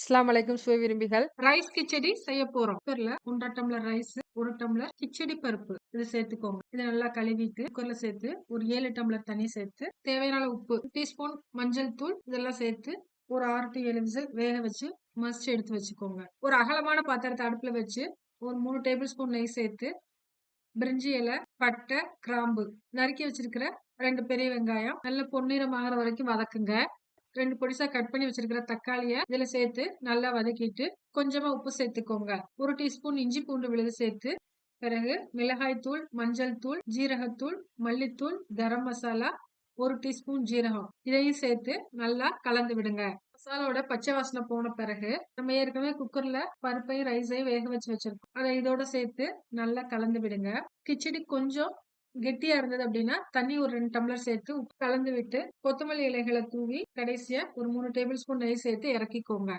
அஸ்ஸலாமு அலைக்கும் சுவை விரும்பிகள். ரைஸ் கிச்சடி செய்ய போறோம். குக்கர்ல 1 1/2 டம்ளர் ரைஸ், 1 டம்ளர் கிச்சடி பருப்பு இது சேர்த்துக்கோங்க. இத நல்லா கழுவிட்டு குக்கர்ல சேர்த்து ஒரு 7 டம்ளர் தண்ணி சேர்த்து தேவையான அளவு உப்பு, 1 டீஸ்பூன் மஞ்சள் தூள் இதெல்லாம் சேர்த்து ஒரு 6 to 7 விசில் வேக வச்சு மசிச்சு எடுத்து வச்சுக்கோங்க. ஒரு அகலமான பாத்திரத்தை அடுப்புல வச்சு ஒரு 3 டேபிள் ஸ்பூன் நெய் சேர்த்து பிரிஞ்சி இலை, பட்டை, கிராம்பு நறுக்கி வச்சிருக்கிற 2 பெரிய வெங்காயம் நல்ல பொன்னிறம் ஆகிற வரைக்கும் வதக்குங்க. 2 பொடிசா கட் பண்ணி வச்சிருக்கிற தக்காளிய இதுல சேர்த்து நல்லா வதக்கிட்டு கொஞ்சமா உப்பு சேர்த்துக்கோங்க. 1 டீஸ்பூன் இஞ்சி பூண்டு விழுது சேர்த்து பிறகு மிளகாய் தூள், மஞ்சள் தூள், ஜீரகத்தூள், மல்லித்தூள், கரம் மசாலா, 1 டீஸ்பூன் ஜீரகம் இதையும் சேர்த்து நல்லா கலந்து விடுங்க. மசாலாவோட பச்சை வாசனை போன பிறகு நம்ம ஏற்கனவே குக்கர்ல பருப்பையும் ரைஸையும் வேக வச்சு வச்சிருக்கோம். அதை இதோட சேர்த்து நல்லா கலந்து விடுங்க. கிச்சடி கொஞ்சம் கெட்டியா இருந்தது அப்படின்னா தண்ணி ஒரு 2 டம்ளர் சேர்த்து உப்பு கலந்து விட்டு கொத்தமல்லி இலைகளை தூவி கடைசியா ஒரு 3 டேபிள் ஸ்பூன் நெய் சேர்த்து இறக்கிக்கோங்க.